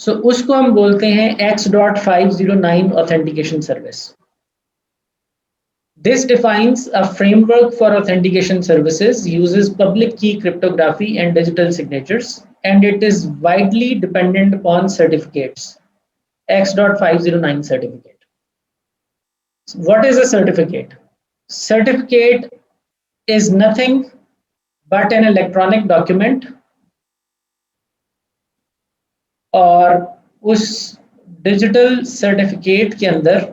सो उसको हम बोलते हैं X.509 authentication service. This defines a framework for authentication services, uses public key cryptography and digital signatures, and it is widely dependent upon certificates. X.509 certificate. What is a certificate? Certificate is nothing but an electronic document और उस digital certificate के अंदर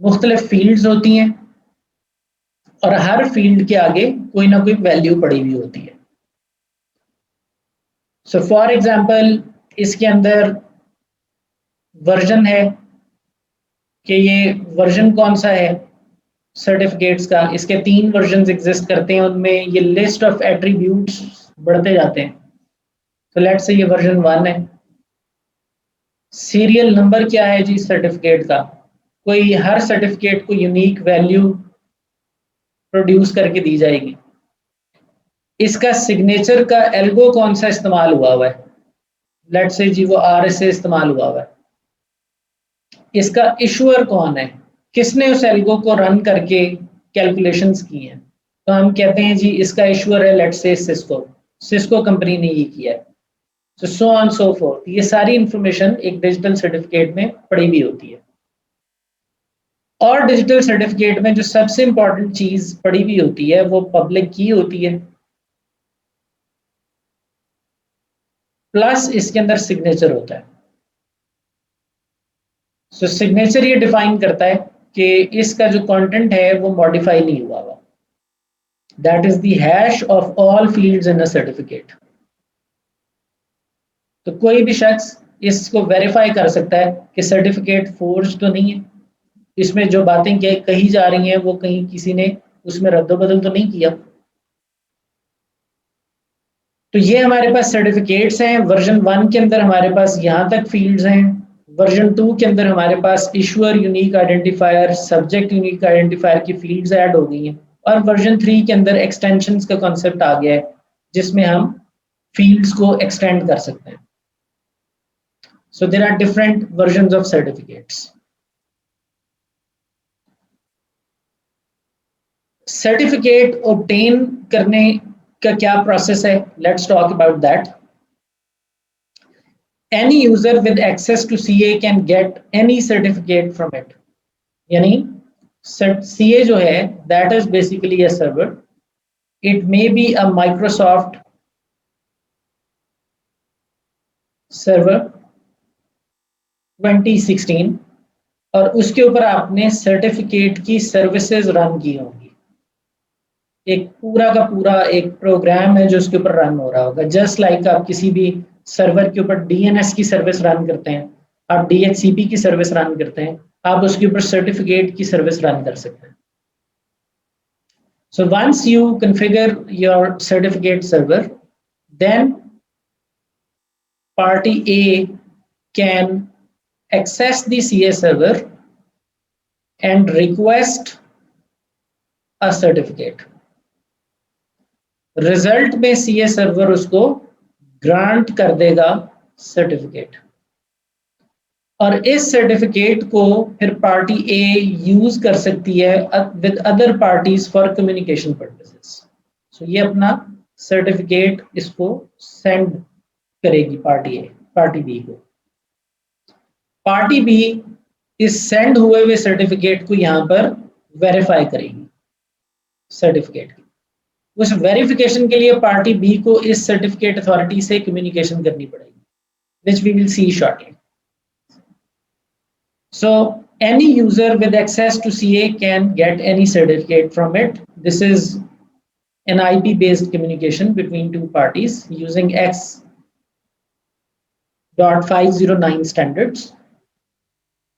मुख्तलिफ fields होती हैं और हर field के आगे कोई ना कोई वैल्यू पड़ी हुई होती है. सो फॉर एग्जांपल इसके अंदर वर्जन है कि ये वर्जन कौन सा है सर्टिफिकेट्स का. इसके 3 वर्जन एग्जिस्ट करते हैं, उनमें ये लिस्ट ऑफ एट्रीब्यूट्स बढ़ते जाते हैं. तो लेट्स से ये वर्जन 1 है. सीरियल नंबर क्या है जी सर्टिफिकेट का? कोई हर सर्टिफिकेट को यूनिक वैल्यू प्रोड्यूस करके दी जाएगी. इसका सिग्नेचर का एल्गो कौन सा इस्तेमाल हुआ है? लेट्स से जी वो RSA इस्तेमाल हुआ है. इसका इशूअर कौन है? किसने उस एल्गो को रन करके कैलकुलेशंस की हैं? तो हम कहते हैं जी इसका इशूअर है लेट्स से सिस्को कंपनी ने ये किया है. So on so fourth. ये सारी इंफॉर्मेशन एक डिजिटल सर्टिफिकेट में पड़ी हुई होती है. और डिजिटल सर्टिफिकेट में जो सबसे इंपॉर्टेंट चीज पड़ी हुई होती है वो पब्लिक की होती है, प्लस इसके अंदर सिग्नेचर होता है. सो सिग्नेचर ये डिफाइन करता है कि इसका जो कंटेंट है वो मॉडिफाई नहीं हुआ हुआ. That is the hash of all fields in a certificate. तो कोई भी शख्स इसको वेरीफाई कर सकता है कि सर्टिफिकेट फोर्ज तो नहीं है, इसमें जो बातें कही जा रही हैं वो कहीं किसी ने उसमें रद्दोबदल तो नहीं किया. तो ये हमारे पास सर्टिफिकेट्स हैं. वर्जन 1 के अंदर हमारे पास यहाँ तक फील्ड्स हैं. वर्जन 2 के अंदर हमारे पास issuer unique identifier, subject unique identifier की फील्ड्स ऐड हो गई हैं. और वर्जन 3 के अंदर एक्सटेंशंस का कॉन्सेप्ट आ गया है जिसमें हम फील्ड्स को एक्सटेंड कर सकते हैं. So there are different versions of certificates. Certificate obtain करने का क्या प्रोसेस है? Let's talk about that. Any user with access to CA can get any certificate from it. यानी CA जो है that is basically a server. It may be a Microsoft server 2016 और उसके ऊपर आपने सर्टिफिकेट की सर्विसेज रन की होंगी. एक पूरा का पूरा एक प्रोग्राम है जो उसके ऊपर रन हो रहा होगा. जस्ट लाइक आप किसी भी सर्वर के ऊपर DNS की सर्विस रन करते हैं, आप DHCP की सर्विस रन करते हैं, आप उसके ऊपर सर्टिफिकेट की सर्विस रन कर सकते हैं. So once you configure your certificate server, then party A can access the CA server and request a certificate. Result में CA सर्वर उसको ग्रांट कर देगा सर्टिफिकेट और इस सर्टिफिकेट को फिर पार्टी A यूज कर सकती है with other parties for communication purposes. So ये अपना सर्टिफिकेट इसको सेंड करेगी पार्टी A पार्टी B को. पार्टी B इस सेंड हुए हुए सर्टिफिकेट को यहाँ पर वेरीफाई करेगी सर्टिफिकेट की. उस वेरिफिकेशन के लिए पार्टी B को इस सर्टिफिकेट अथॉरिटी से कम्युनिकेशन करनी पड़ेगी, which we will see shortly. So any user with access to CA can get any certificate from it. This is an IP-based communication between two parties using X.509 standards.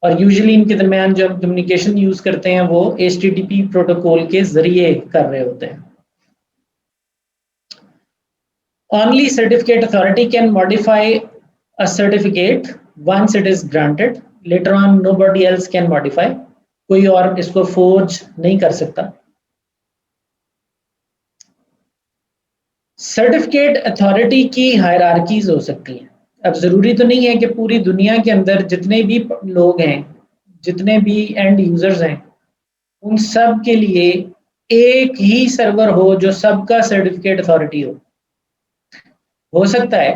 और usually इनके दरमियान जो हम communication use करते हैं वो HTTP protocol के जरिए कर रहे होते हैं. Only certificate authority can modify a certificate once it is granted. Later on, nobody else can modify. कोई और इसको forge नहीं कर सकता. Certificate authority की hierarchies हो सकती हैं. अब ज़रूरी तो नहीं है कि पूरी दुनिया के अंदर जितने भी लोग हैं, जितने भी एंड यूज़र्स हैं, उन सब के लिए एक ही सर्वर हो जो सबका सर्टिफिकेट अथॉरिटी हो। हो सकता है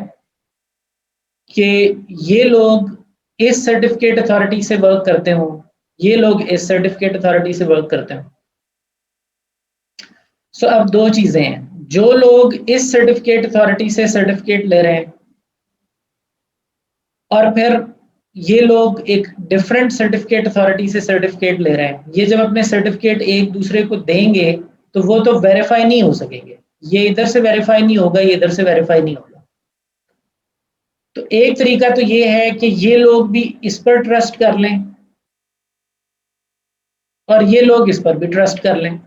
कि ये लोग इस सर्टिफिकेट अथॉरिटी से वर्क करते हों, ये लोग इस सर्टिफिकेट अथॉरिटी से वर्क करते हों। सो अब दो चीज़ें हैं, जो लोग इस सर्टिफिकेट अथॉरिटी से सर्टिफिकेट ले रहे हैं और फिर ये लोग एक डिफरेंट सर्टिफिकेट अथॉरिटी से सर्टिफिकेट ले रहे हैं, ये जब अपने सर्टिफिकेट एक दूसरे को देंगे तो वो तो वेरीफाई नहीं हो सकेंगे। ये इधर से वेरीफाई नहीं होगा, ये इधर से वेरीफाई नहीं होगा। तो एक तरीका तो ये है कि ये लोग भी इस पर ट्रस्ट कर लें और ये लोग इस पर भी ट्रस्ट कर लें।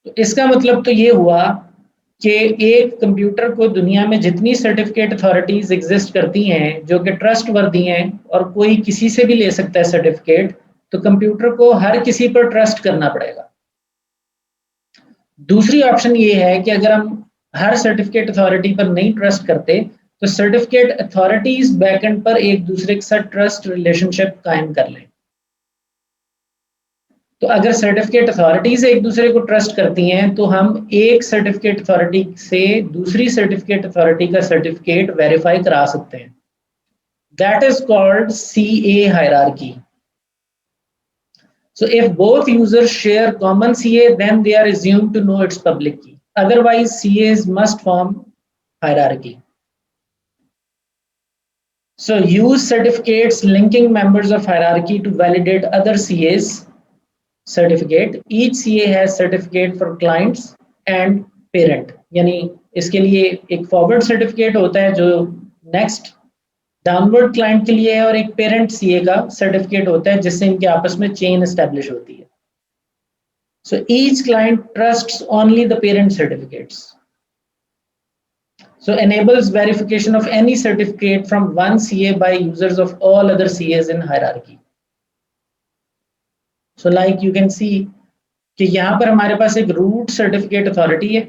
तो इसका मतलब तो ये हुआ कि एक कंप्यूटर को दुनिया में जितनी सर्टिफिकेट अथॉरिटीज एग्जिस्ट करती हैं जो कि ट्रस्ट वर्दी हैं और कोई किसी से भी ले सकता है सर्टिफिकेट, तो कंप्यूटर को हर किसी पर ट्रस्ट करना पड़ेगा। दूसरी ऑप्शन ये है कि अगर हम हर सर्टिफिकेट अथॉरिटी पर नहीं ट्रस्ट करते तो सर्टिफिकेट अथॉरिटीज बैकएंड पर एक दूसरे के साथ ट्रस्ट रिलेशनशिप कायम कर लें। तो अगर सर्टिफिकेट अथॉरिटीज एक दूसरे को ट्रस्ट करती हैं तो हम एक सर्टिफिकेट अथॉरिटी से दूसरी सर्टिफिकेट अथॉरिटी का सर्टिफिकेट वेरीफाई करा सकते हैं। That is called CA hierarchy. So if both users share common CA, then they are assumed to know its public key. Otherwise, CAs must form hierarchy. So use certificates linking members of hierarchy to validate other CAs certificate. Each CA has certificate for clients and parent. यानी इसके लिए एक forward certificate होता है जो next downward client के लिए है और एक पेरेंट सीए का सर्टिफिकेट होता है जिससे इनके आपस में चेन एस्टेब्लिश होती है। So each client trusts only the parent certificates, so enables verification of any certificate from one CA by users of all other CAs in hierarchy. So like you can see कि यहाँ पर हमारे पास एक root certificate authority है,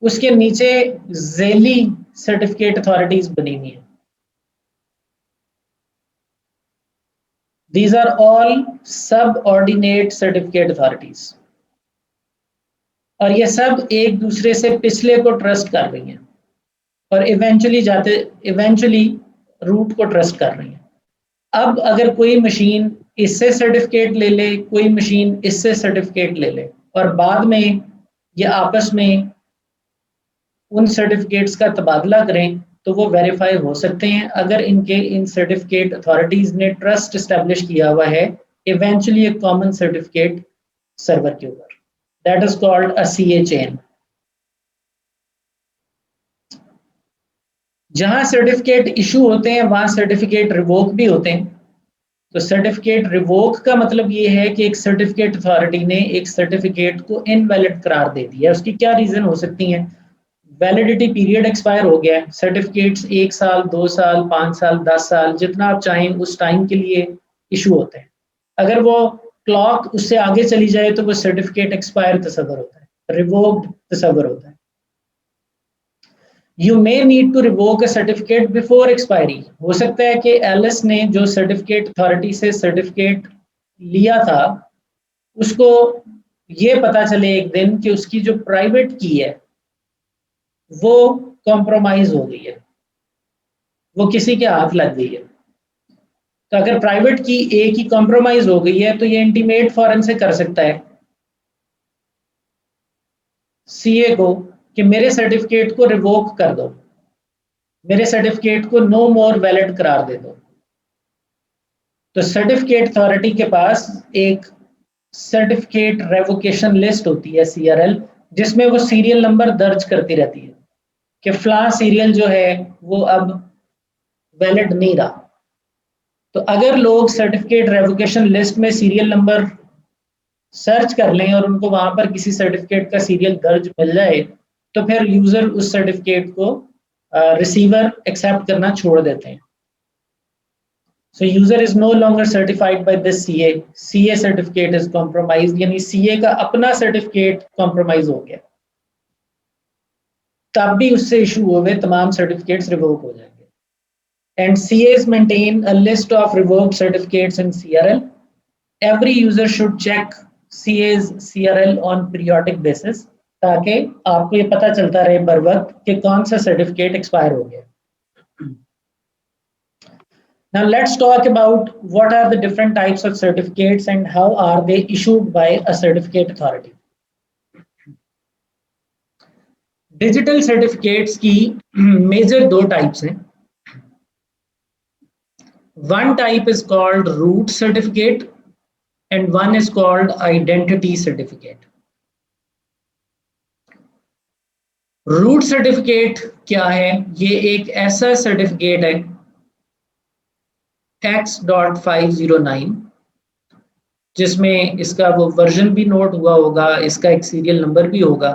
उसके नीचे ज़ेली certificate authorities बनी हुई है। These are all subordinate certificate authorities और ये सब एक दूसरे से पिछले को ट्रस्ट कर रही हैं और इवेंचुअली रूट को ट्रस्ट कर रही हैं। अब अगर कोई मशीन इससे सर्टिफिकेट ले ले, कोई मशीन इससे सर्टिफिकेट ले ले और बाद में ये आपस में उन सर्टिफिकेट्स का तबादला करें तो वो वेरीफाई हो सकते हैं अगर इनके इन सर्टिफिकेट अथॉरिटीज ने ट्रस्ट एस्टेब्लिश किया हुआ है इवेंचुअली एक कॉमन सर्टिफिकेट सर्वर के ऊपर। That is called a CA chain. जहां सर्टिफिकेट इशू होते हैं वहां सर्टिफिकेट रिवोक भी होते हैं। तो सर्टिफिकेट रिवोक का मतलब ये है कि एक सर्टिफिकेट अथॉरिटी ने एक सर्टिफिकेट को इनवैलिड करार दे दिया। उसकी क्या रीजन हो सकती है? वैलिडिटी पीरियड एक्सपायर हो गया है, सर्टिफिकेट्स 1 साल 2 साल 5 साल 10 साल जितना आप चाहें उस टाइम के लिए इशू होते हैं। अगर वो क्लॉक उससे आगे चली जाए तो वो सर्टिफिकेट एक्सपायर तस्वर होता है, रिवोक्ड तस्वर होता है। You may need to revoke a certificate before expiry. हो सकता है कि एलिस ने जो सर्टिफिकेट अथॉरिटी से सर्टिफिकेट लिया था उसको ये पता चले एक दिन कि उसकी जो प्राइवेट की है वो कॉम्प्रोमाइज हो गई है, वो किसी के हाथ लग गई है। तो अगर प्राइवेट की ए की कॉम्प्रोमाइज हो गई है तो ये इंटीमेट फॉरन से कर सकता है सीए को कि मेरे सर्टिफिकेट को रिवोक कर दो, मेरे सर्टिफिकेट को नो मोर वैलिड करार दे दो। तो सर्टिफिकेट अथॉरिटी के पास एक सर्टिफिकेट रेवोकेशन लिस्ट होती है CRL, जिसमें वो सीरियल नंबर दर्ज करती रहती है कि फलां सीरियल जो है वो अब वैलिड नहीं रहा। तो अगर लोग सर्टिफिकेट रेवोकेशन लिस्ट में सीरियल नंबर सर्च कर लें और उनको वहां पर किसी सर्टिफिकेट का सीरियल दर्ज मिल जाए तो फिर यूजर उस सर्टिफिकेट को रिसीवर एक्सेप्ट करना छोड़ देते हैं। So user is no longer certified by this CA certificate is compromise, यानी CA का अपना सर्टिफिकेट कॉम्प्रोमाइज हो गया। तब भी उससे इशू हुए तमाम सर्टिफिकेट्स रिवोक हो जाएंगे। And CAs maintain a list of revoked certificates in CRL. Every user should check CA's CRL on periodic basis ताकि आपको ये पता चलता रहे बर वक्त कि कौन सा सर्टिफिकेट एक्सपायर हो गया। Now let's talk about what are the different types of certificates and how are they issued by a certificate authority. Digital certificates की मेजर दो टाइप्स हैं। One type is called root certificate and one is called identity certificate. Root certificate क्या है? ये एक ऐसा certificate है X.509 जिसमें इसका वो वर्जन भी नोट हुआ होगा, इसका एक सीरियल नंबर भी होगा,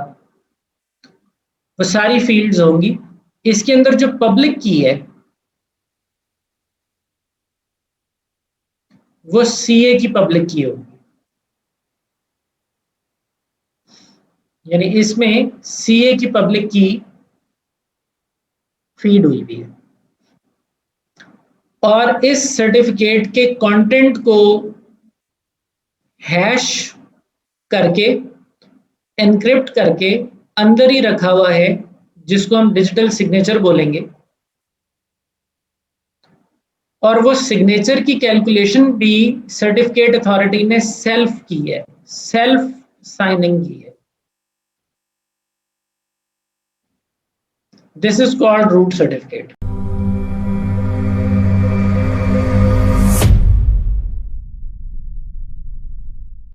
वो सारी फील्ड्स होंगी। इसके अंदर जो पब्लिक की है वो CA की पब्लिक की होगी, यानी इसमें CA की पब्लिक की फीड हुई भी है और इस सर्टिफिकेट के कंटेंट को हैश करके एनक्रिप्ट करके अंदर ही रखा हुआ है जिसको हम डिजिटल सिग्नेचर बोलेंगे। और वो सिग्नेचर की कैलकुलेशन भी सर्टिफिकेट अथॉरिटी ने सेल्फ की है, सेल्फ साइनिंग की है। This is called root certificate.